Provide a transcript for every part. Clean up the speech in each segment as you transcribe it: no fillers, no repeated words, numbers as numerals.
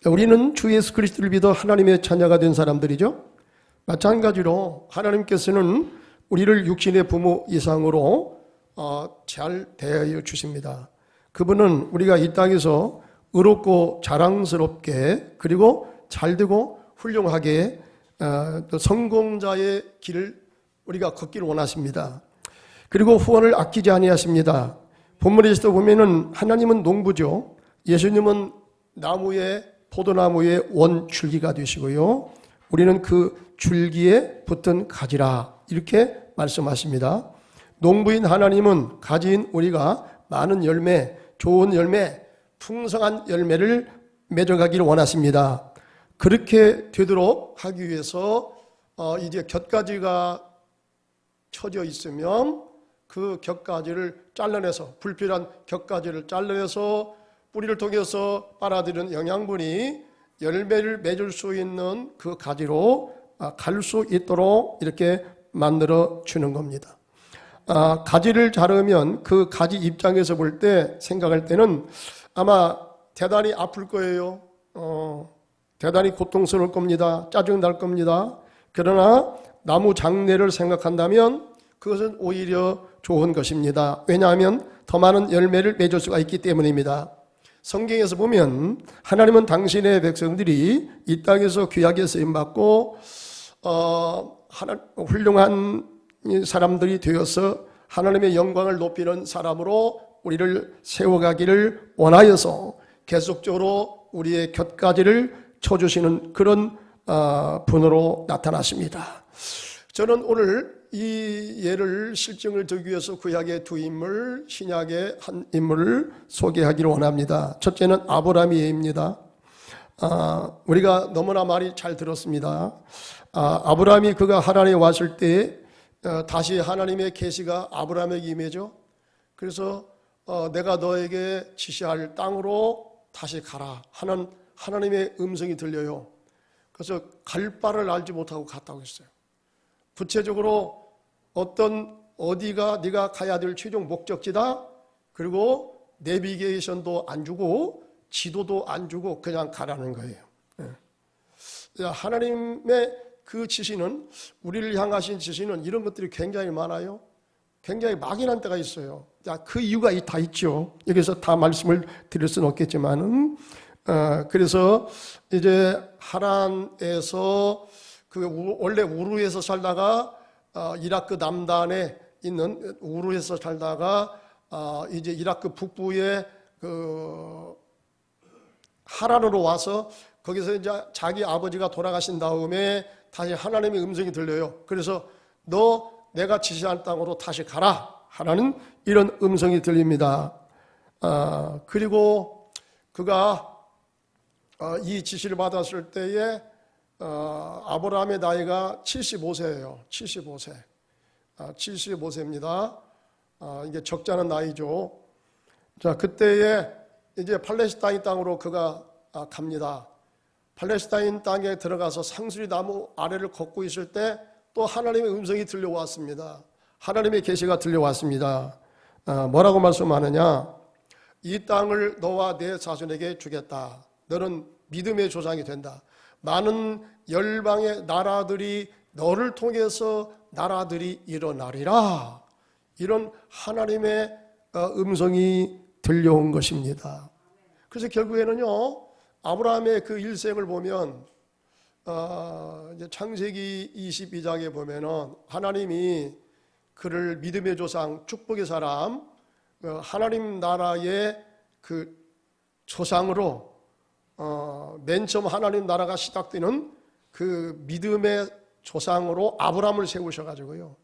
우리는 주 예수 그리스도를 믿어 하나님의 자녀가 된 사람들이죠. 마찬가지로 하나님께서는 우리를 육신의 부모 이상으로 잘 대하여 주십니다. 그분은 우리가 이 땅에서 의롭고 자랑스럽게 그리고 잘되고 훌륭하게 또 성공자의 길을 우리가 걷기를 원하십니다. 그리고 후원을 아끼지 아니하십니다. 본문에서도 보면은 하나님은 농부죠. 예수님은 나무의 포도나무의 원줄기가 되시고요. 우리는 그 줄기에 붙은 가지라 이렇게 말씀하십니다. 농부인 하나님은 가지인 우리가 많은 열매, 좋은 열매, 풍성한 열매를 맺어가기를 원하십니다. 그렇게 되도록 하기 위해서 이제 곁가지가 쳐져 있으면 그 곁가지를 잘라내서 불필요한 곁가지를 잘라내서 뿌리를 통해서 빨아들이는 영양분이 열매를 맺을 수 있는 그 가지로 갈 수 있도록 이렇게 만들어 주는 겁니다. 가지를 자르면 그 가지 입장에서 볼 때 생각할 때는 아마 대단히 아플 거예요. 대단히 고통스러울 겁니다. 짜증 날 겁니다. 그러나 나무 장래를 생각한다면 그것은 오히려 좋은 것입니다. 왜냐하면 더 많은 열매를 맺을 수가 있기 때문입니다. 성경에서 보면 하나님은 당신의 백성들이 이 땅에서 귀하게 쓰임받고 훌륭한 사람들이 되어서 하나님의 영광을 높이는 사람으로 우리를 세워가기를 원하여서 계속적으로 우리의 곁가지를 쳐주시는 그런 분으로 나타나십니다. 저는 오늘 이 예를 실증을 들기 위해서 구약의 두 인물, 신약의 한 인물을 소개하기를 원합니다. 첫째는 아브라함의 예입니다. 우리가 너무나 많이 잘 들었습니다. 아브라함이 그가 하나님에 왔을 때 다시 하나님의 계시가 아브라함에게 임해죠. 그래서 내가 너에게 지시할 땅으로 다시 가라 하는 하나님의 음성이 들려요. 그래서 갈 바를 알지 못하고 갔다고 했어요. 구체적으로 어디가 네가 가야 될 최종 목적지다. 그리고 내비게이션도 안 주고 지도도 안 주고 그냥 가라는 거예요. 하나님의 그 지시는, 우리를 향하신 지시는 이런 것들이 굉장히 많아요. 굉장히 막연한 때가 있어요. 그 이유가 다 있죠. 여기서 다 말씀을 드릴 수는 없겠지만은 그래서 이제 하란에서 원래 우르에서 살다가 이라크 남단에 있는 우르에서 살다가 이제 이라크 북부의 그 하란으로 와서 거기서 이제 자기 아버지가 돌아가신 다음에 다시 하나님의 음성이 들려요. 그래서 내가 지시한 땅으로 다시 가라 하라는 이런 음성이 들립니다. 그리고 그가 이 지시를 받았을 때에 아브라함의 나이가 75세예요. 75세. 75세입니다. 이게 적잖은 나이죠. 자, 그때에 이제 팔레스타인 땅으로 그가 갑니다. 팔레스타인 땅에 들어가서 상수리 나무 아래를 걷고 있을 때 또 하나님의 음성이 들려왔습니다. 하나님의 계시가 들려왔습니다. 뭐라고 말씀하느냐? 이 땅을 너와 내 자손에게 주겠다. 너는 믿음의 조상이 된다. 많은 열방의 나라들이 너를 통해서 나라들이 일어나리라. 이런 하나님의 음성이 들려온 것입니다. 그래서 결국에는요, 아브라함의 그 일생을 보면 이제 창세기 22장에 보면은 하나님이 그를 믿음의 조상, 축복의 사람, 하나님 나라의 그 조상으로 맨 처음 하나님 나라가 시작되는 그 믿음의 조상으로 아브라함을 세우셔가지고요.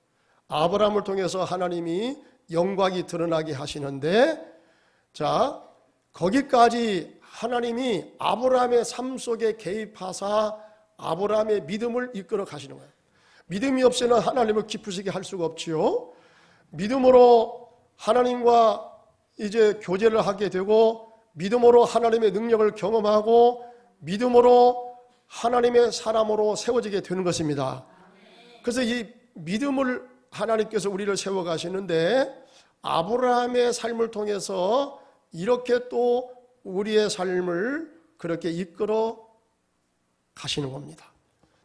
아브라함을 통해서 하나님이 영광이 드러나게 하시는데, 자, 거기까지 하나님이 아브라함의 삶 속에 개입하사 아브라함의 믿음을 이끌어 가시는 거예요. 믿음이 없이는 하나님을 기쁘시게 할 수가 없지요. 믿음으로 하나님과 이제 교제를 하게 되고, 믿음으로 하나님의 능력을 경험하고, 믿음으로 하나님의 사람으로 세워지게 되는 것입니다. 그래서 이 믿음을 하나님께서 우리를 세워가시는데, 아브라함의 삶을 통해서 이렇게 또 우리의 삶을 그렇게 이끌어 가시는 겁니다.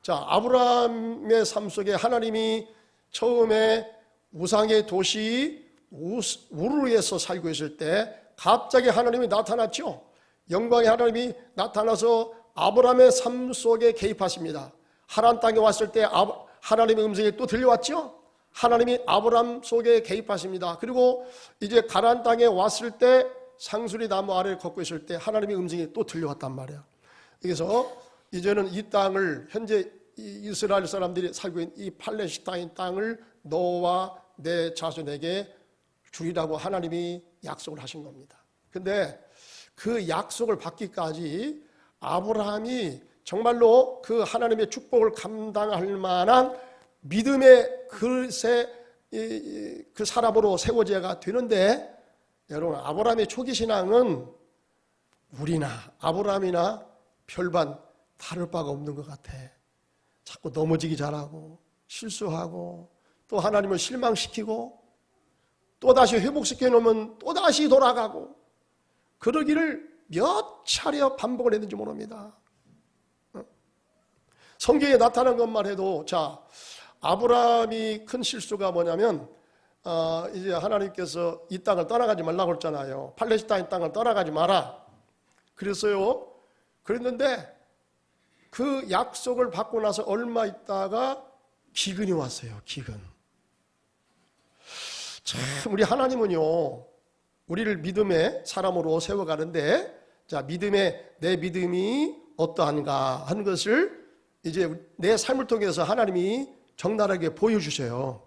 자, 아브라함의 삶 속에 하나님이 처음에 우상의 도시 우르에서 살고 있을 때 갑자기 하나님이 나타났죠. 영광의 하나님이 나타나서 아브라함의 삶 속에 개입하십니다. 하란 땅에 왔을 때 하나님의 음성이 또 들려왔죠. 하나님이 아브라함 속에 개입하십니다. 그리고 이제 가나안 땅에 왔을 때 상수리 나무 아래를 걷고 있을 때 하나님의 음성이 또 들려왔단 말이야. 그래서 이제는 이 땅을 현재 이스라엘 사람들이 살고 있는 이 팔레스타인 땅을 너와 내 자손에게 주리라고 하나님이 약속을 하신 겁니다. 근데 그 약속을 받기까지 아브라함이 정말로 그 하나님의 축복을 감당할 만한 믿음의 그 사람으로 세워져야 되는데, 여러분, 아브라함의 초기 신앙은 우리나 아브라함이나 별반 다를 바가 없는 것 같아. 자꾸 넘어지기 잘하고 실수하고 또 하나님을 실망시키고 또다시 회복시켜 놓으면 또다시 돌아가고, 그러기를 몇 차례 반복을 했는지 모릅니다. 성경에 나타난 것만 해도, 자, 아브라함이 큰 실수가 뭐냐면 이제 하나님께서 이 땅을 떠나가지 말라고 했잖아요. 팔레스타인 땅을 떠나가지 마라 그랬어요. 그랬는데 그 약속을 받고 나서 얼마 있다가 기근이 왔어요. 기근. 참, 우리 하나님은요, 우리를 믿음의 사람으로 세워가는데, 자, 내 믿음이 어떠한가 하는 것을 이제 내 삶을 통해서 하나님이 적나라하게 보여주세요.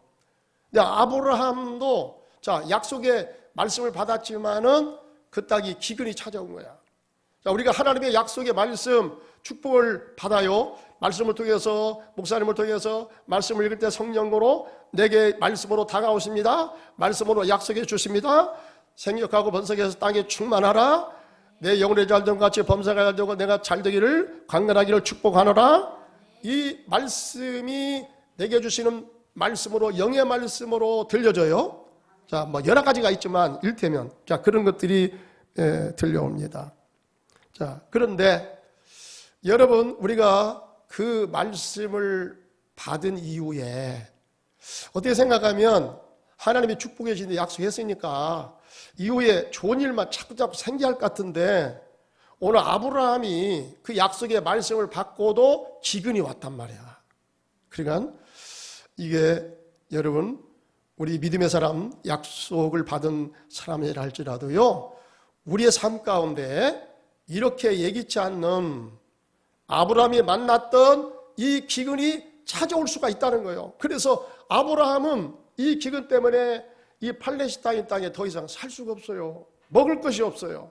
아브라함도 자, 약속의 말씀을 받았지만은 그 땅이 기근이 찾아온 거야. 자, 우리가 하나님의 약속의 말씀, 축복을 받아요. 말씀을 통해서, 목사님을 통해서 말씀을 읽을 때 성령으로 내게 말씀으로 다가오십니다. 말씀으로 약속해 주십니다. 생육하고 번성해서 땅에 충만하라. 내 영혼의 잘됨 같이 범사가 잘되고 내가 잘되기를 강건하기를 축복하노라. 이 말씀이 내게 주시는 말씀으로, 영의 말씀으로 들려져요. 자, 뭐 여러 가지가 있지만 일테면 자, 그런 것들이 들려옵니다. 자, 그런데 여러분, 우리가 그 말씀을 받은 이후에 어떻게 생각하면 하나님이 축복해 주신데 약속했으니까 이후에 좋은 일만 자꾸 생기할 것 같은데, 오늘 아브라함이 그 약속의 말씀을 받고도 기근이 왔단 말이야. 그러니까 이게 여러분, 우리 믿음의 사람, 약속을 받은 사람이라 할지라도요, 우리의 삶 가운데 이렇게 예기치 않는 아브라함이 만났던 이 기근이 찾아올 수가 있다는 거예요. 그래서 아브라함은 이 기근 때문에 이 팔레스타인 땅에 더 이상 살 수가 없어요. 먹을 것이 없어요.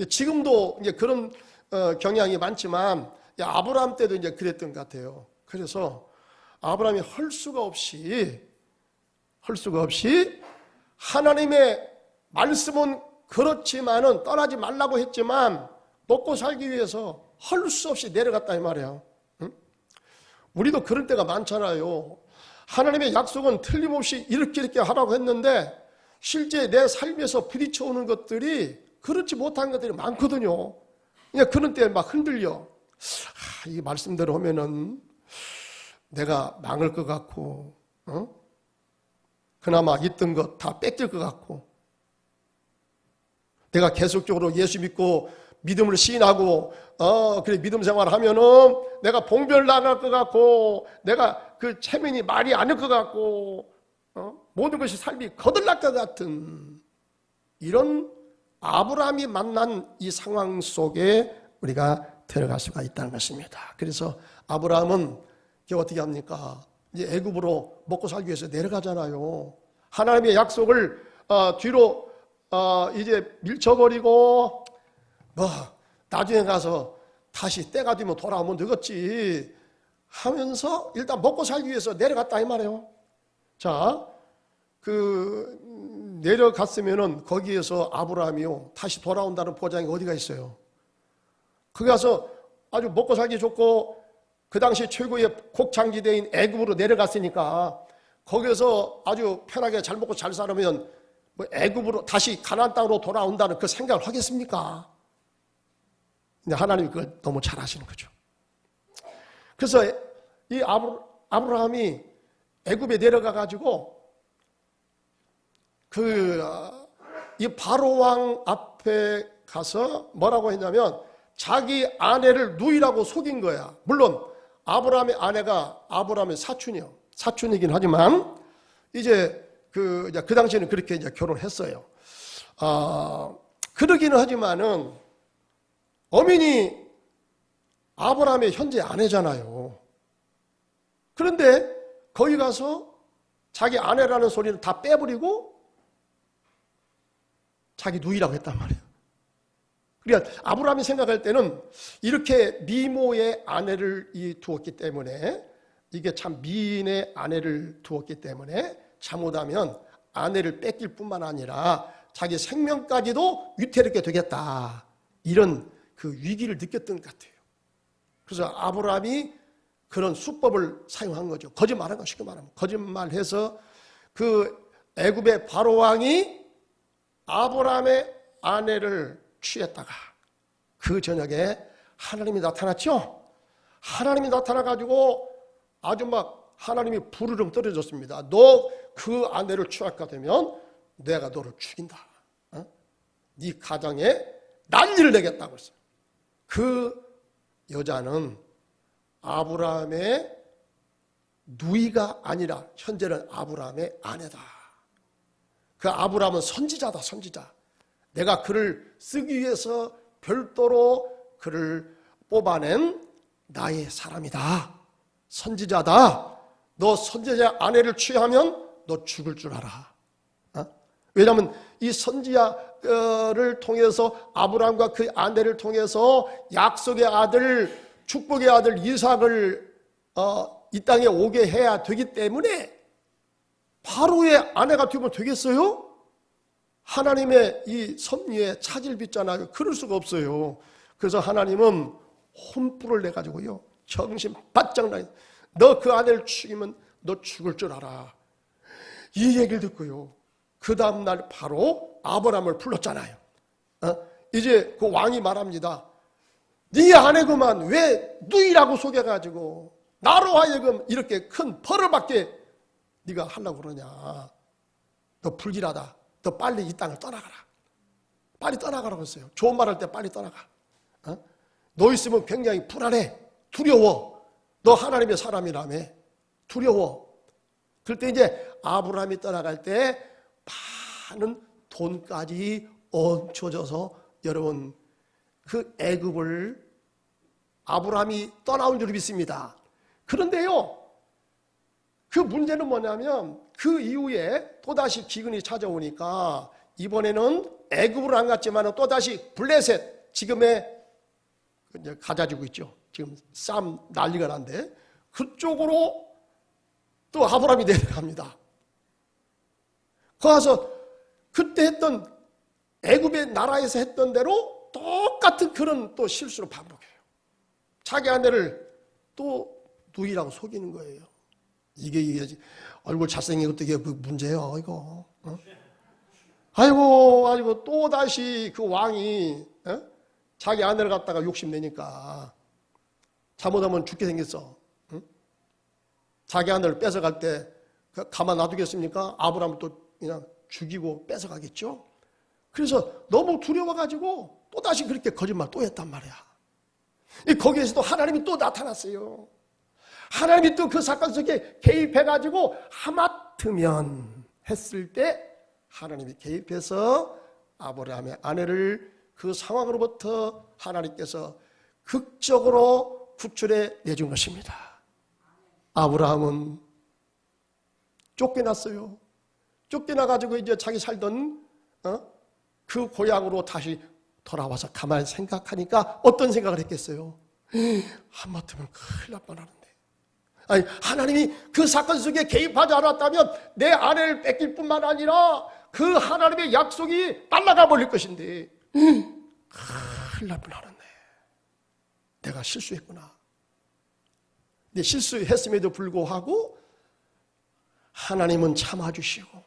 지금도 이제 그런 경향이 많지만 아브라함 때도 이제 그랬던 것 같아요. 그래서 아브라함이 할 수가 없이 하나님의 말씀은 그렇지만은 떠나지 말라고 했지만 먹고 살기 위해서 할 수 없이 내려갔다 이 말이야. 응? 우리도 그럴 때가 많잖아요. 하나님의 약속은 틀림없이 이렇게 하라고 했는데 실제 내 삶에서 부딪혀오는 것들이 그렇지 못한 것들이 많거든요. 그냥 그런 때 막 흔들려. 이 말씀대로 하면은 내가 망할 것 같고, 그나마 있던 것 다 뺏길 것 같고, 내가 계속적으로 예수 믿고 믿음을 시인하고 그래 믿음 생활하면은 내가 봉변을 당할 것 같고, 내가 그 체면이 말이 아닐 것 같고, 모든 것이 삶이 거들날 것 같은 이런 아브라함이 만난 이 상황 속에 우리가 들어갈 수가 있다는 것입니다. 그래서 아브라함은 이제 어떻게 합니까? 이제 애굽으로 먹고 살기 위해서 내려가잖아요. 하나님의 약속을 뒤로 이제 밀쳐버리고 나중에 가서 다시 때가 되면 돌아오면 되겠지 하면서 일단 먹고 살기 위해서 내려갔다 이 말이에요. 자, 내려갔으면은 거기에서 아브라함이요 다시 돌아온다는 보장이 어디가 있어요? 거기 가서 아주 먹고 살기 좋고 그 당시 최고의 곡창지대인 애굽으로 내려갔으니까 거기에서 아주 편하게 잘 먹고 잘 살으면 애굽으로 다시 가나안 땅으로 돌아온다는 그 생각을 하겠습니까? 근데 하나님이 그걸 너무 잘 아시는 거죠. 그래서 이 아브라함이 애굽에 내려가 가지고 이 바로 왕 앞에 가서 뭐라고 했냐면 자기 아내를 누이라고 속인 거야. 물론 아브라함의 아내가 아브라함의 사촌이긴 하지만 이제 그 당시에는 그렇게 이제 결혼했어요. 그러기는 하지만은 어민이 아브라함의 현재 아내잖아요. 그런데 거기 가서 자기 아내라는 소리를 다 빼버리고 자기 누이라고 했단 말이에요. 그러니까 아브라함이 생각할 때는 이렇게 미모의 아내를 두었기 때문에, 이게 참 미인의 아내를 두었기 때문에 잘못하면 아내를 뺏길 뿐만 아니라 자기 생명까지도 위태롭게 되겠다, 이런 그 위기를 느꼈던 것 같아요. 그래서 아브라함이 그런 수법을 사용한 거죠. 거짓말한 거, 쉽게 말하면 거짓말해서 그 애굽의 바로 왕이 아브라함의 아내를 취했다가 그 저녁에 하나님이 나타났죠. 하나님이 나타나가지고 아주 막 하나님이 부르릉 떨어졌습니다. 너 그 아내를 취하게 되면 내가 너를 죽인다. 네 가정에 난리를 내겠다고 했어요. 그 여자는 아브라함의 누이가 아니라 현재는 아브라함의 아내다. 그 아브라함은 선지자다, 선지자. 내가 그를 쓰기 위해서 별도로 그를 뽑아낸 나의 사람이다. 선지자다. 너 선지자 아내를 취하면 너 죽을 줄 알아. 왜냐하면 이 선지자를 통해서 아브라함과 그 아내를 통해서 약속의 아들, 축복의 아들 이삭을 이 땅에 오게 해야 되기 때문에 바로의 아내가 되면 되겠어요? 하나님의 이 섭리에 차질 빚잖아요. 그럴 수가 없어요. 그래서 하나님은 혼불을 내가지고요, 정신 바짝 나요. 너 그 아내를 죽이면 너 죽을 줄 알아. 이 얘기를 듣고요, 그 다음날 바로 아브라함을 불렀잖아요. 이제 그 왕이 말합니다. 네 아내구만 왜 누이라고 속여가지고 나로 하여금 이렇게 큰 벌을 받게 네가 하려고 그러냐. 너 불길하다. 너 빨리 이 땅을 떠나가라. 빨리 떠나가라고 했어요. 좋은 말 할 때 빨리 떠나가. 너 있으면 굉장히 불안해. 두려워. 너 하나님의 사람이라며. 두려워. 그럴 때 이제 아브라함이 떠나갈 때 많은 돈까지 얹혀져서 여러분 그 애굽을 아브라함이 떠나온 줄 믿습니다. 그런데요, 그 문제는 뭐냐면 그 이후에 또다시 기근이 찾아오니까 이번에는 애굽으로 안 갔지만 또다시 블레셋, 지금의 가자지구 있죠. 지금 쌈 난리가 난데 그쪽으로 또 아브라함이 내려갑니다. 거기서 그때 했던 애굽의 나라에서 했던 대로 똑같은 그런 또 실수를 반복해요. 자기 아내를 또 누이라고 속이는 거예요. 이게 얼굴 잘생긴 것도 이게 문제예요, 이거. 아이고 또 다시 그 왕이 자기 아내를 갖다가 욕심내니까 잘못하면 죽게 생겼어. 자기 아내를 뺏어갈 때 가만 놔두겠습니까? 아브라함을 또 그냥 죽이고 뺏어가겠죠. 그래서 너무 두려워가지고 또 다시 그렇게 거짓말 또 했단 말이야. 거기에서도 하나님이 또 나타났어요. 하나님이 또 그 사건 속에 개입해가지고 하마터면 했을 때 하나님이 개입해서 아브라함의 아내를 그 상황으로부터 하나님께서 극적으로 구출해 내준 것입니다. 아브라함은 쫓겨났어요. 쫓겨나가지고 이제 자기 살던 그 고향으로 다시 돌아와서 가만히 생각하니까 어떤 생각을 했겠어요? 하마터면 큰일 날 뻔하는데. 아니, 하나님이 그 사건 속에 개입하지 않았다면 내 아내를 뺏길 뿐만 아니라 그 하나님의 약속이 날아가 버릴 것인데 큰일 날 뻔하는데 내가 실수했구나. 근데 실수했음에도 불구하고 하나님은 참아주시고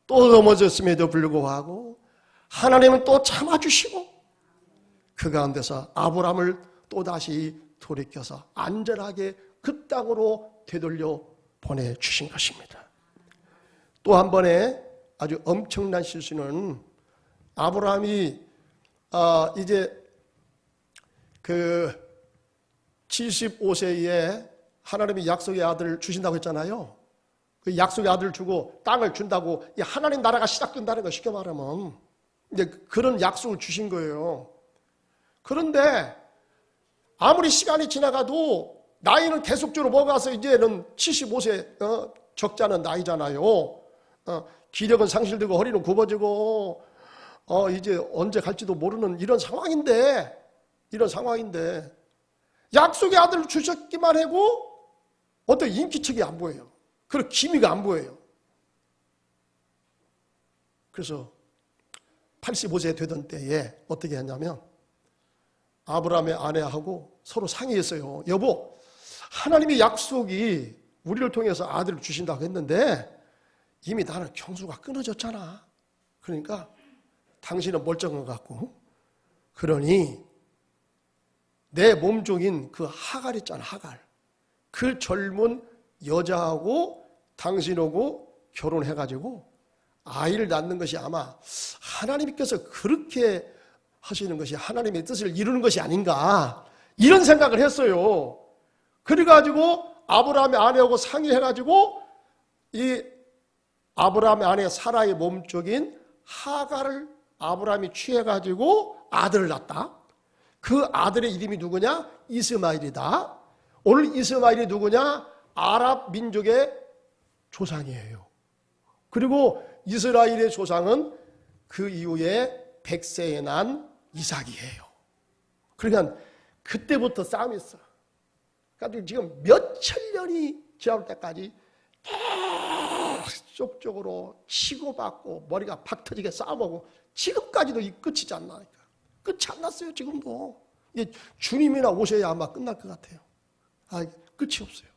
또 넘어졌음에도 불구하고 하나님은 또 참아주시고 그 가운데서 아브라함을 또다시 돌이켜서 안전하게 그 땅으로 되돌려 보내주신 것입니다. 또 한 번의 아주 엄청난 실수는 아브라함이 이제 그 75세에 하나님이 약속의 아들을 주신다고 했잖아요. 그 약속의 아들을 주고 땅을 준다고 이 하나님 나라가 시작된다는 거 쉽게 말하면 이제 그런 약속을 주신 거예요. 그런데 아무리 시간이 지나가도 나이는 계속적으로 먹어서 이제는 75세 적자는 나이잖아요. 기력은 상실되고 허리는 굽어지고 이제 언제 갈지도 모르는 이런 상황인데 약속의 아들을 주셨기만 하고 어떤 인기척이 안 보여요. 그리고 기미가 안 보여요. 그래서 85세 되던 때에 어떻게 했냐면 아브라함의 아내하고 서로 상의했어요. 여보, 하나님의 약속이 우리를 통해서 아들을 주신다고 했는데 이미 나는 경수가 끊어졌잖아. 그러니까 당신은 멀쩡한 것 같고 그러니 내 몸종인 그 하갈 있잖아, 하갈. 그 젊은 여자하고 당신하고 결혼해가지고 아이를 낳는 것이 아마 하나님께서 그렇게 하시는 것이 하나님의 뜻을 이루는 것이 아닌가 이런 생각을 했어요. 그래가지고 아브라함의 아내하고 상의해가지고 이 아브라함의 아내 사라의 몸쪽인 하갈을 아브라함이 취해가지고 아들을 낳았다. 그 아들의 이름이 누구냐? 이스마엘이다. 오늘 이스마엘이 누구냐? 아랍 민족의 조상이에요. 그리고 이스라엘의 조상은 그 이후에 100세에 난 이삭이에요. 그러니까 그때부터 싸움이 있어. 그러니까 지금 몇천 년이 지나올 때까지 계속적으로 치고받고 머리가 팍 터지게 싸워보고 지금까지도 이 끝이지 않나. 끝이 안 났어요. 지금도. 이제 주님이나 오셔야 아마 끝날 것 같아요. 끝이 없어요.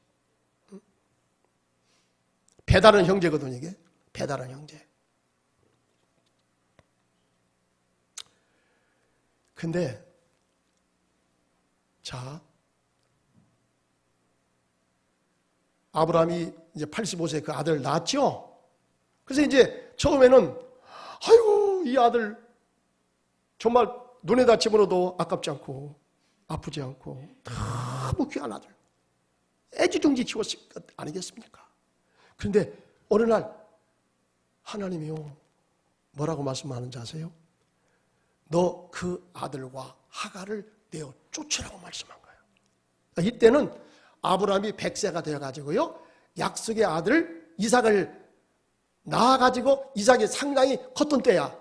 배다른 형제거든요. 이게 배다른 형제. 근데 자 아브라함이 이제 85세 그 아들을 낳았죠. 그래서 이제 처음에는 아이고 이 아들 정말 눈에다 집어넣어도 아깝지 않고 아프지 않고 너무 귀한 아들 애지중지 키웠을 것 아니겠습니까? 그런데 어느 날 하나님이요 뭐라고 말씀하는지 아세요? 너 그 아들과 하갈을 내어 쫓으라고 말씀한 거예요. 이때는 아브라함이 100세가 되어가지고요 약속의 아들 이삭을 낳아가지고 이삭이 상당히 컸던 때야.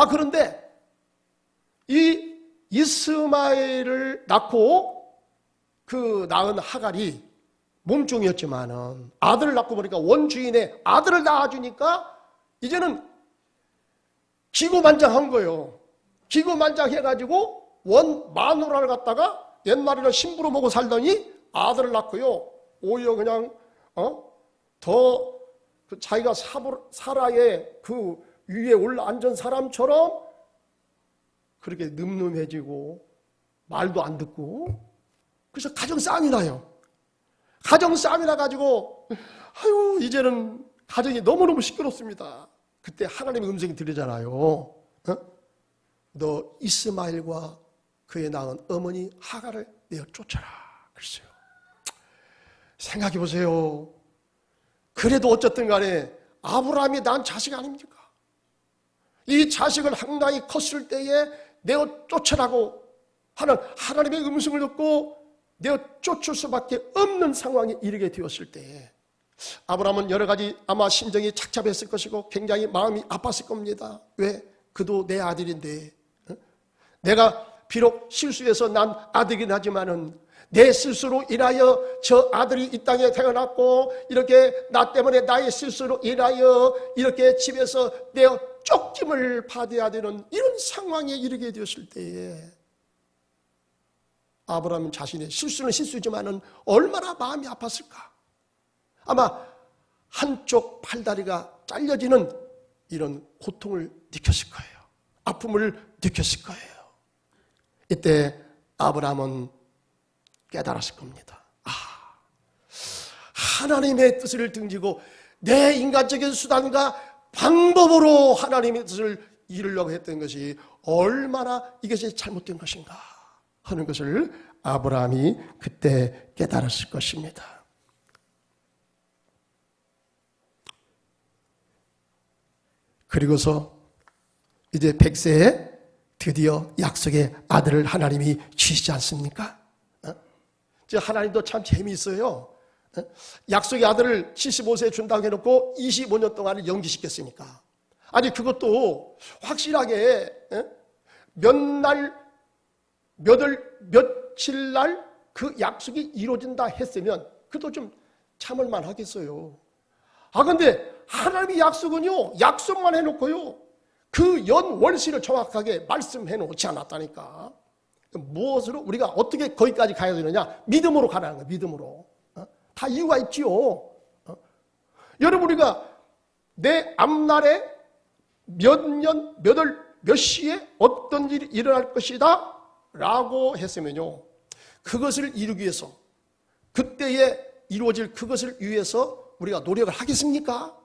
그런데 이 이스마엘을 낳고 그 낳은 하갈이 몸종이었지만은 아들을 낳고 보니까 원주인의 아들을 낳아주니까 이제는 기고만장한 거예요. 기고만장해가지고 원 마누라를 갖다가 옛날에는 신부로 먹고 살더니 아들을 낳고요. 오히려 그냥 더 자기가 사라의 그 위에 올라앉은 사람처럼 그렇게 늠름해지고 말도 안 듣고 그래서 가정싸움이 나요. 가정싸움이 나가지고 아유 이제는 가정이 너무너무 시끄럽습니다. 그때 하나님의 음성이 들리잖아요. 너 이스마엘과 그의 낳은 어머니 하갈을 내어 쫓아라 그랬어요. 생각해 보세요. 그래도 어쨌든 간에 아브라함이 낳은 자식 아닙니까? 이 자식을 상당히 컸을 때에 내어 쫓아라고 하는 하나님의 음성을 듣고 내어 쫓을 수밖에 없는 상황에 이르게 되었을 때에 아브라함은 여러 가지 아마 심정이 착잡했을 것이고 굉장히 마음이 아팠을 겁니다. 왜? 그도 내 아들인데 내가 비록 실수해서 난 아들이긴 하지만은 내 실수로 인하여 저 아들이 이 땅에 태어났고 이렇게 나 때문에 나의 실수로 인하여 이렇게 집에서 내어 쫓김을 받아야 되는 이런 상황에 이르게 되었을 때에 아브라함은 자신의 실수는 실수지만은 얼마나 마음이 아팠을까? 아마 한쪽 팔다리가 잘려지는 이런 고통을 느꼈을 거예요. 아픔을 느꼈을 거예요. 이때 아브라함은 깨달았을 겁니다. 하나님의 뜻을 등지고 내 인간적인 수단과 방법으로 하나님의 뜻을 이루려고 했던 것이 얼마나 이것이 잘못된 것인가 하는 것을 아브라함이 그때 깨달았을 것입니다. 그리고서 이제 100세에 드디어 약속의 아들을 하나님이 주시지 않습니까? 하나님도 참 재미있어요. 약속의 아들을 75세에 준다고 해놓고 25년 동안을 연기시켰으니까. 아니 그것도 확실하게 몇 날, 며칠 날 그 약속이 이루어진다 했으면 그것도 좀 참을만 하겠어요. 근데 하나님의 약속은요, 약속만 해놓고요, 그 연월시를 정확하게 말씀해 놓지 않았다니까. 무엇으로 우리가 어떻게 거기까지 가야 되느냐? 믿음으로 가라는 거예요. 믿음으로. 다 이유가 있지요. 여러분, 우리가 내 앞날에 몇 년, 몇 월, 몇 시에 어떤 일이 일어날 것이다 라고 했으면요, 그것을 이루기 위해서, 그때에 이루어질 그것을 위해서 우리가 노력을 하겠습니까?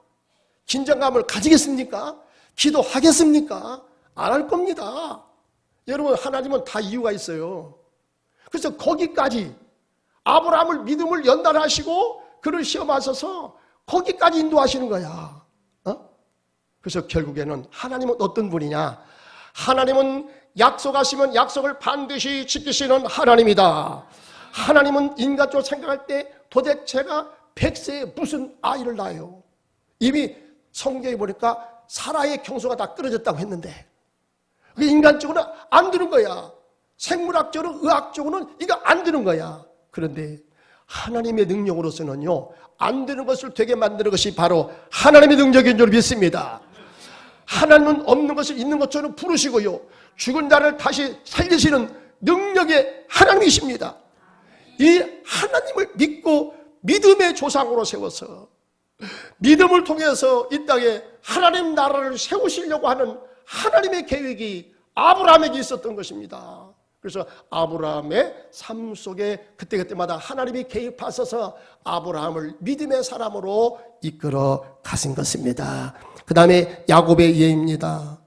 긴장감을 가지겠습니까? 기도하겠습니까? 안 할 겁니다. 여러분, 하나님은 다 이유가 있어요. 그래서 거기까지 아브라함을 믿음을 연단하시고 그를 시험하셔서 거기까지 인도하시는 거야. 그래서 결국에는 하나님은 어떤 분이냐? 하나님은 약속하시면 약속을 반드시 지키시는 하나님이다. 하나님은 인간적으로 생각할 때 도대체가 100세에 무슨 아이를 낳아요? 이미 성경에 보니까 사라의 경소가 다 끊어졌다고 했는데 인간적으로는 안 되는 거야. 생물학적으로 의학적으로는 이거 안 되는 거야. 그런데 하나님의 능력으로서는요, 안 되는 것을 되게 만드는 것이 바로 하나님의 능력인 줄 믿습니다. 하나님은 없는 것을 있는 것처럼 부르시고요, 죽은 자를 다시 살리시는 능력의 하나님이십니다. 이 하나님을 믿고 믿음의 조상으로 세워서 믿음을 통해서 이 땅에 하나님 나라를 세우시려고 하는 하나님의 계획이 아브라함에게 있었던 것입니다. 그래서 아브라함의 삶 속에 그때그때마다 하나님이 개입하셔서 아브라함을 믿음의 사람으로 이끌어 가신 것입니다. 그 다음에 야곱의 예입니다.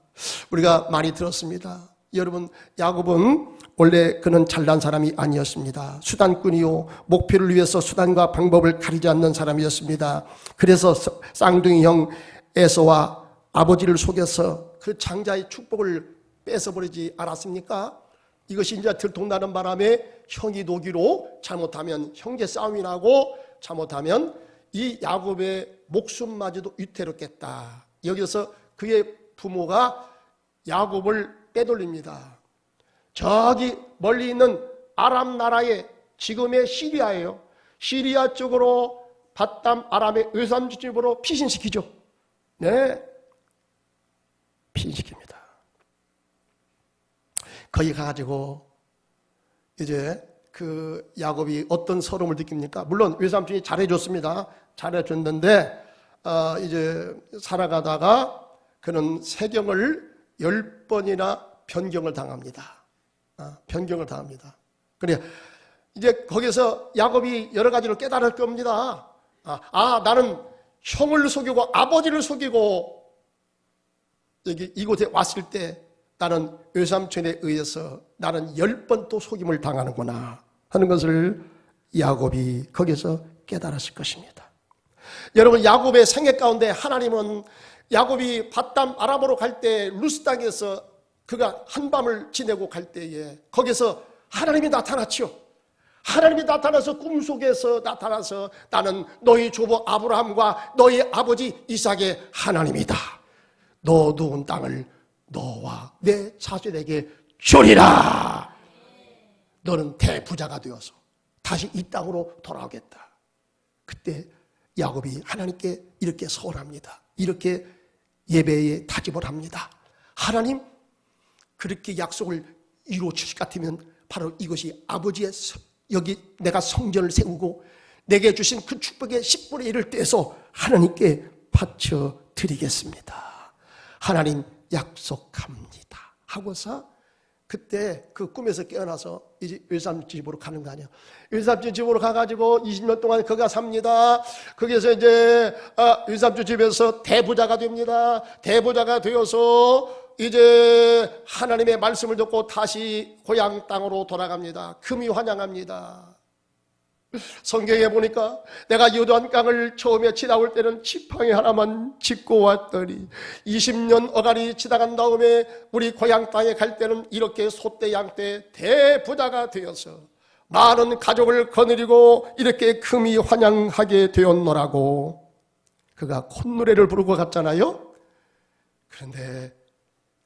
우리가 많이 들었습니다. 여러분, 야곱은 원래 그는 잘난 사람이 아니었습니다. 수단꾼이요, 목표를 위해서 수단과 방법을 가리지 않는 사람이었습니다. 그래서 쌍둥이 형 에서와 아버지를 속여서 그 장자의 축복을 뺏어버리지 않았습니까? 이것이 이제 들통나는 바람에 형이 노기로 잘못하면 형제 싸움이 나고 잘못하면 이 야곱의 목숨마저도 위태롭겠다. 여기서 그의 부모가 야곱을 빼돌립니다. 저기 멀리 있는 아람 나라의 지금의 시리아예요. 시리아 쪽으로 밧담 아람의 외삼집으로 피신시키죠. 네, 피신시킵니다. 거기 가가지고 이제 그 야곱이 어떤 서러움을 느낍니까? 물론 외삼촌이 잘해줬습니다. 잘해줬는데 이제 살아가다가 그는 세경을 10번이나 변경을 당합니다. 변경을 당합니다. 그래 이제 거기서 야곱이 여러 가지로 깨달을 겁니다. 나는 형을 속이고 아버지를 속이고 여기 이곳에 왔을 때 나는 외삼촌에 의해서 나는 10번 또 속임을 당하는구나 하는 것을 야곱이 거기서 깨달았을 것입니다. 여러분, 야곱의 생애 가운데 하나님은 야곱이 밧담 아람으로 갈 때 루스 땅에서 그가 한밤을 지내고 갈 때에 거기서 하나님이 나타났죠. 하나님이 나타나서 꿈속에서 나타나서 나는 너희 조부 아브라함과 너희 아버지 이삭의 하나님이다. 너 누운 땅을 너와 내 자손에게 주리라. 너는 대부자가 되어서 다시 이 땅으로 돌아오겠다. 그때 야곱이 하나님께 이렇게 서원합니다. 이렇게 예배에 다짐을 합니다. 하나님, 그렇게 약속을 이루어 주실 것 같으면 바로 이것이 아버지의 여기 내가 성전을 세우고 내게 주신 그 축복의 10분의 1을 떼서 하나님께 바쳐 드리겠습니다. 하나님 약속합니다 하고서 그때 그 꿈에서 깨어나서 이제 외삼촌 집으로 가는 거 아니야. 외삼촌 집으로 가가지고 20년 동안 거기가 삽니다. 거기서 이제 외삼촌 집에서 대부자가 됩니다. 대부자가 되어서 이제 하나님의 말씀을 듣고 다시 고향 땅으로 돌아갑니다. 금이 환영합니다. 성경에 보니까 내가 요단강을 처음에 지나올 때는 지팡이 하나만 짚고 왔더니 20년 어간이 지나간 다음에 우리 고향 땅에 갈 때는 이렇게 소떼 양떼 대부자가 되어서 많은 가족을 거느리고 이렇게 금이 환영하게 되었노라고 그가 콧노래를 부르고 갔잖아요. 그런데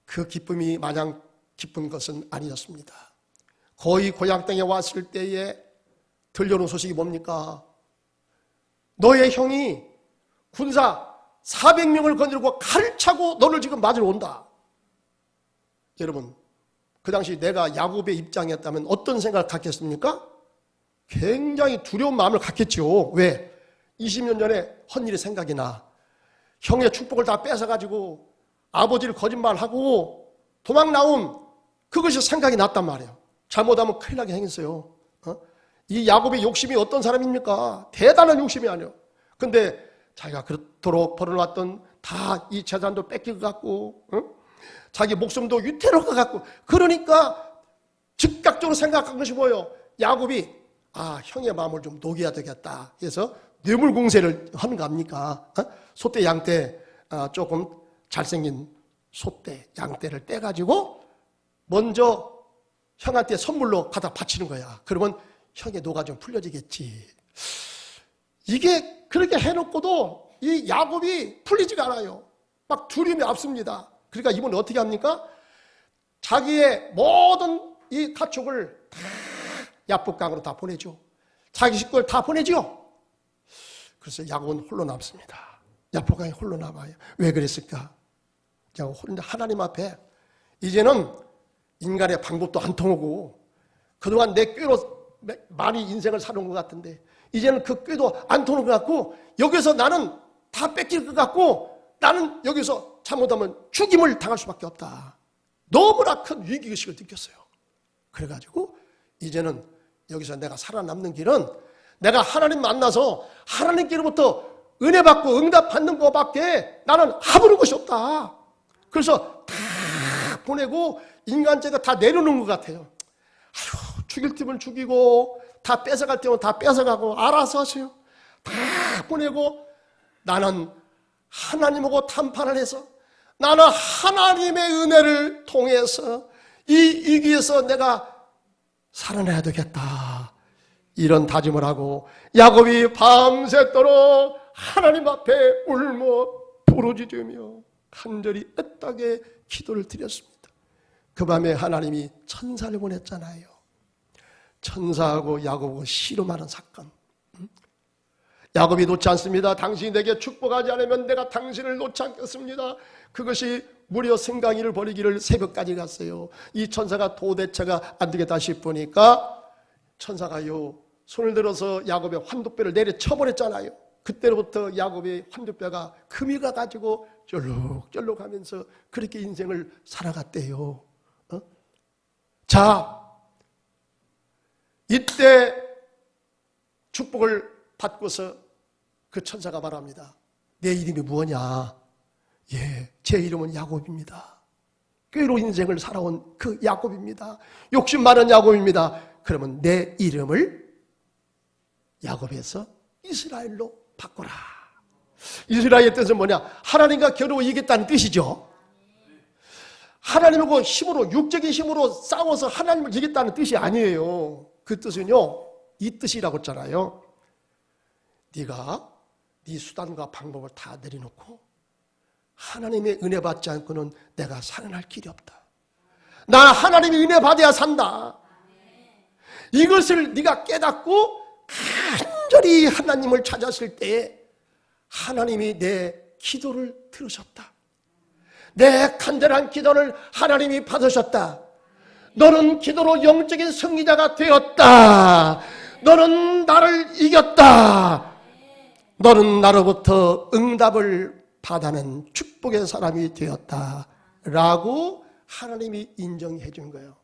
그 기쁨이 마냥 기쁜 것은 아니었습니다. 거의 고향 땅에 왔을 때에 들려오는 소식이 뭡니까? 너의 형이 군사 400명을 거느리고 칼 차고 너를 지금 맞으러 온다. 여러분, 그 당시 내가 야곱의 입장이었다면 어떤 생각을 갖겠습니까? 굉장히 두려운 마음을 갖겠죠. 왜? 20년 전에 한 일이 생각이 나. 형의 축복을 다 뺏어가지고 아버지를 거짓말하고 도망 나온 그것이 생각이 났단 말이에요. 잘못하면 큰일 나게 생겼어요. 이 야곱의 욕심이 어떤 사람입니까? 대단한 욕심이 아니에요. 근데 자기가 그토록 벌어놨던 다 이 재산도 뺏길 것 같고 자기 목숨도 위태로울 것 같고 그러니까 즉각적으로 생각한 것이 뭐예요? 야곱이 형의 마음을 좀 녹여야 되겠다 해서 뇌물공세를 하는 거 아닙니까? 소떼 양떼 조금 잘생긴 소떼 양떼를 떼가지고 먼저 형한테 선물로 갖다 바치는 거야. 그러면 형의 노가 좀 풀려지겠지. 이게 그렇게 해놓고도 이 야곱이 풀리지가 않아요. 막 두려움이 앞섭니다. 그러니까 이분은 어떻게 합니까? 자기의 모든 이 가축을 다 야복강으로 다 보내죠. 자기 식구를 다 보내죠. 그래서 야곱은 홀로 남습니다. 야복강이 홀로 남아요. 왜 그랬을까? 하나님 앞에 이제는 인간의 방법도 안 통하고 그동안 내 꾀로 많이 인생을 살아온 것 같은데 이제는 그 꾀도 안 통하는 것 같고 여기서 나는 다 뺏길 것 같고 나는 여기서 잘못하면 죽임을 당할 수밖에 없다. 너무나 큰 위기의식을 느꼈어요. 그래가지고 이제는 여기서 내가 살아남는 길은 내가 하나님 만나서 하나님께로부터 은혜 받고 응답 받는 것밖에 나는 아무런 것이 없다. 그래서 다 보내고 인간죄가 다 내려놓은 것 같아요. 죽일 팀은 죽이고 다 뺏어갈 팀은 다 뺏어가고 알아서 하세요. 다 보내고 나는 하나님하고談판을 해서 나는 하나님의 은혜를 통해서 이 위기에서 내가 살아내야 되겠다. 이런 다짐을 하고 야곱이 밤새도록 하나님 앞에 울며 부르짖으며 간절히 애타게 기도를 드렸습니다. 그 밤에 하나님이 천사를 보냈잖아요. 천사하고 야곱하고 씨름하는 사건. 야곱이 놓지 않습니다. 당신이 내게 축복하지 않으면 내가 당신을 놓지 않겠습니다. 그것이 무려 생강이를 버리기를 새벽까지 갔어요. 이 천사가 도대체가 안 되겠다 싶으니까 천사가요 손을 들어서 야곱의 환도뼈를 내려쳐버렸잖아요. 그때로부터 야곱의 환도뼈가 금이 가가지고 쫄록쫄록 하면서 그렇게 인생을 살아갔대요. 자, 이때 축복을 받고서 그 천사가 말합니다. 내 이름이 무엇냐? 예, 제 이름은 야곱입니다. 꾀로 인생을 살아온 그 야곱입니다. 욕심 많은 야곱입니다. 그러면 내 이름을 야곱에서 이스라엘로 바꿔라. 이스라엘의 뜻은 뭐냐? 하나님과 겨루어 이기겠다는 뜻이죠. 하나님하고 힘으로 육적인 힘으로 싸워서 하나님을 이기겠다는 뜻이 아니에요. 그 뜻은요 이 뜻이라고 했잖아요. 네가 네 수단과 방법을 다 내려놓고 하나님의 은혜 받지 않고는 내가 살아날 길이 없다. 나 하나님의 은혜 받아야 산다. 이것을 네가 깨닫고 간절히 하나님을 찾았을 때에 하나님이 내 기도를 들으셨다. 내 간절한 기도를 하나님이 받으셨다. 너는 기도로 영적인 승리자가 되었다. 너는 나를 이겼다. 너는 나로부터 응답을 받아낸 축복의 사람이 되었다. 라고 하나님이 인정해 준 거예요.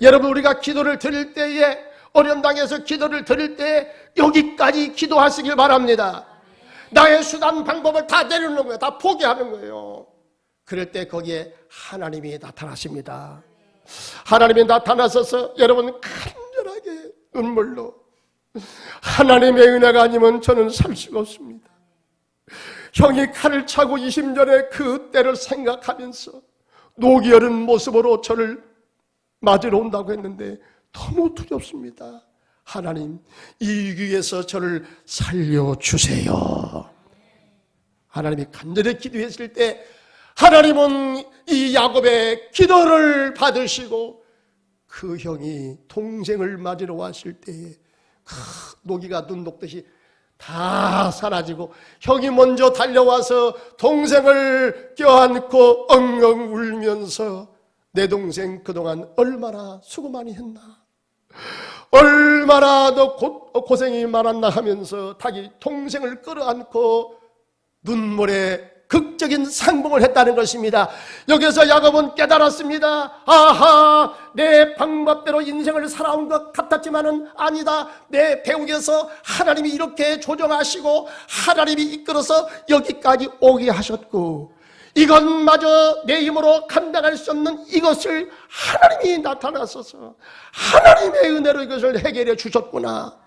여러분, 우리가 기도를 드릴 때에, 어려움 당해서 기도를 드릴 때에 여기까지 기도하시길 바랍니다. 나의 수단 방법을 다 내려놓는 거예요. 다 포기하는 거예요. 그럴 때 거기에 하나님이 나타나십니다. 하나님이 나타나셔서 여러분 간절하게 눈물로, 하나님의 은혜가 아니면 저는 살 수가 없습니다. 형이 칼을 차고 20년의 그 때를 생각하면서 녹이 어린 모습으로 저를 맞으러 온다고 했는데 너무 두렵습니다. 하나님, 이 위기에서 저를 살려주세요. 하나님이 간절히 기도했을 때 하나님은 이 야곱의 기도를 받으시고 그 형이 동생을 맞으러 왔을 때에 노기가 눈 녹듯이 다 사라지고 형이 먼저 달려와서 동생을 껴안고 엉엉 울면서 내 동생 그동안 얼마나 수고 많이 했나, 얼마나 너 고생이 많았나 하면서 자기 동생을 끌어안고 눈물에 극적인 상봉을 했다는 것입니다. 여기서 야곱은 깨달았습니다. 아하, 내 방법대로 인생을 살아온 것 같았지만은 아니다. 내 배후에서 하나님이 이렇게 조정하시고 하나님이 이끌어서 여기까지 오게 하셨고, 이것마저 내 힘으로 감당할 수 없는 이것을 하나님이 나타나셔서 하나님의 은혜로 이것을 해결해 주셨구나.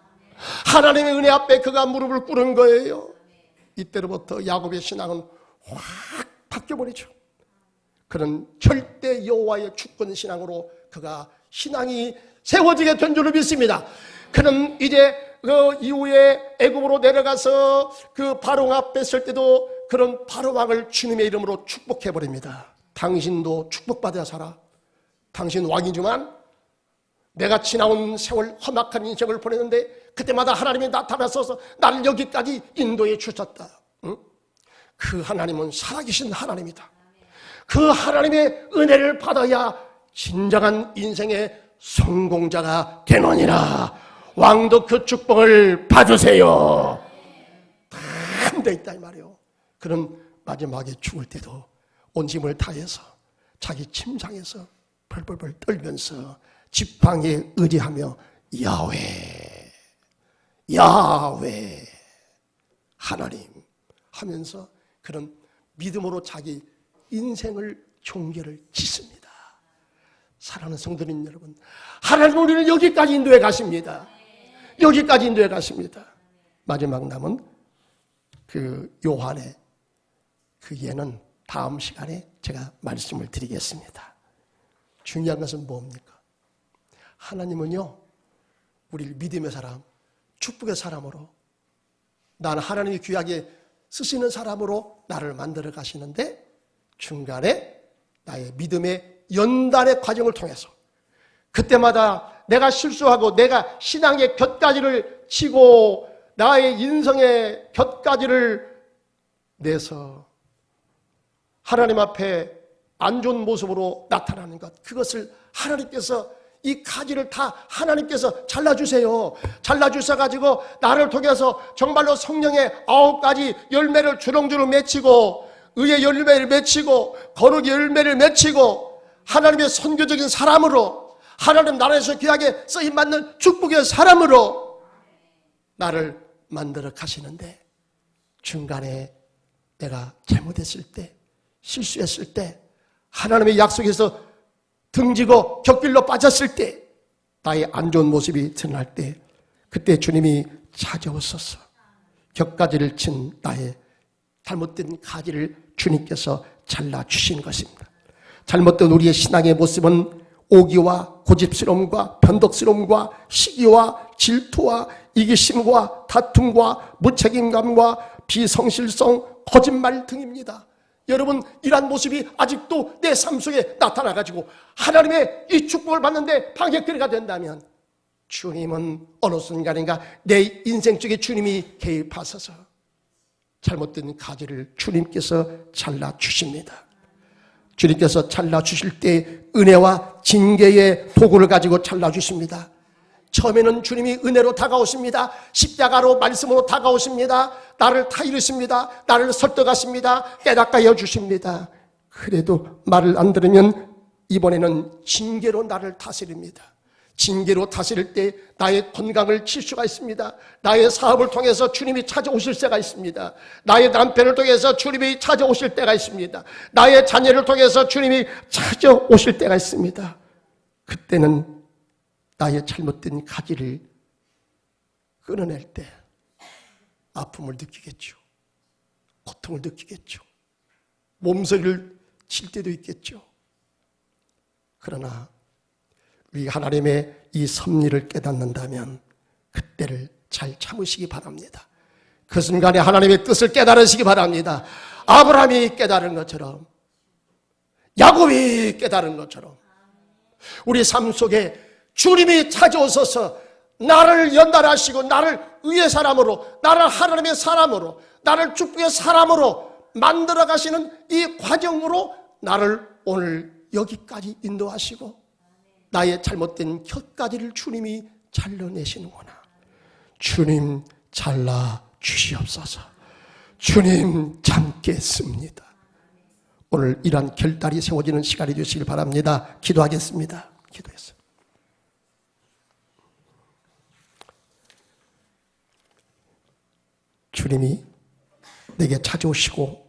하나님의 은혜 앞에 그가 무릎을 꿇은 거예요. 이때로부터 야곱의 신앙은 확 바뀌어버리죠. 그런 절대 여호와의 주권 신앙으로 그가 신앙이 세워지게 된 줄을 믿습니다. 그는 이제 그 이후에 애굽으로 내려가서 그 바로 앞에 설 때도 그런 바로 왕을 주님의 이름으로 축복해버립니다. 당신도 축복받아야 살아. 당신 왕이지만 내가 지나온 세월 험악한 인생을 보냈는데 그때마다 하나님이 나타나셔서 나를 여기까지 인도해 주셨다. 응? 그 하나님은 살아계신 하나님이다. 그 하나님의 은혜를 받아야 진정한 인생의 성공자가 되느니라. 왕도 그 축복을 받으세요. 다 돼 있다 이 말이에요. 그런 마지막에 죽을 때도 온 힘을 다해서 자기 침상에서 벌벌벌 떨면서 지팡이에 의지하며 야훼, 야훼, 하나님 하면서 그런 믿음으로 자기 인생을 종결을 짓습니다. 사랑하는 성도님 여러분, 하나님 우리를 여기까지 인도해 가십니다. 여기까지 인도해 가십니다. 마지막 남은 그 요한의 그 예는 다음 시간에 제가 말씀을 드리겠습니다. 중요한 것은 뭡니까? 하나님은요, 우리를 믿음의 사람, 축복의 사람으로, 나는 하나님이 귀하게 쓰시는 사람으로 나를 만들어 가시는데, 중간에 나의 믿음의 연단의 과정을 통해서 그때마다 내가 실수하고 내가 신앙의 곁가지를 치고 나의 인성의 곁가지를 내서 하나님 앞에 안 좋은 모습으로 나타나는 것, 그것을 하나님께서 이 가지를 다 하나님께서 잘라주세요. 잘라주셔가지고 나를 통해서 정말로 성령의 9가지 열매를 주렁주렁 맺히고, 의의 열매를 맺히고, 거룩의 열매를 맺히고, 하나님의 선교적인 사람으로, 하나님 나라에서 귀하게 쓰임받는 축복의 사람으로 나를 만들어 가시는데, 중간에 내가 잘못했을 때, 실수했을 때, 하나님의 약속에서 등지고 곁길로 빠졌을 때, 나의 안 좋은 모습이 드러날 때, 그때 주님이 찾아오셔서 곁가지를 친 나의 잘못된 가지를 주님께서 잘라주시는 것입니다. 잘못된 우리의 신앙의 모습은 오기와 고집스러움과 변덕스러움과 시기와 질투와 이기심과 다툼과 무책임감과 비성실성, 거짓말 등입니다. 여러분, 이러한 모습이 아직도 내 삶 속에 나타나가지고 하나님의 이 축복을 받는데 방해거리가 된다면, 주님은 어느 순간인가 내 인생 속에 주님이 개입하셔서 잘못된 가지를 주님께서 잘라주십니다. 주님께서 잘라주실 때 은혜와 징계의 도구를 가지고 잘라주십니다. 처음에는 주님이 은혜로 다가오십니다. 십자가로 말씀으로 다가오십니다. 나를 타이르십니다. 나를 설득하십니다. 깨닫게 해주십니다. 그래도 말을 안 들으면 이번에는 징계로 나를 다스립니다. 징계로 다스릴 때 나의 건강을 칠 수가 있습니다. 나의 사업을 통해서 주님이 찾아오실 때가 있습니다. 나의 남편을 통해서 주님이 찾아오실 때가 있습니다. 나의 자녀를 통해서 주님이 찾아오실 때가 있습니다. 그때는 나의 잘못된 가지를 끊어낼 때 아픔을 느끼겠죠. 고통을 느끼겠죠. 몸서리를 칠 때도 있겠죠. 그러나 우리 하나님의 이 섭리를 깨닫는다면 그때를 잘 참으시기 바랍니다. 그 순간에 하나님의 뜻을 깨달으시기 바랍니다. 아브라함이 깨달은 것처럼, 야곱이 깨달은 것처럼 우리 삶 속에 주님이 찾아오셔서 나를 연단하시고 나를 의의 사람으로, 나를 하나님의 사람으로, 나를 축복의 사람으로 만들어 가시는 이 과정으로 나를 오늘 여기까지 인도하시고 나의 잘못된 곁가지를 주님이 잘라내시는구나. 주님 잘라 주시옵소서. 주님 참겠습니다. 오늘 이러한 결단이 세워지는 시간이 되시길 바랍니다. 기도하겠습니다. 기도했어요. 주님이 내게 찾아오시고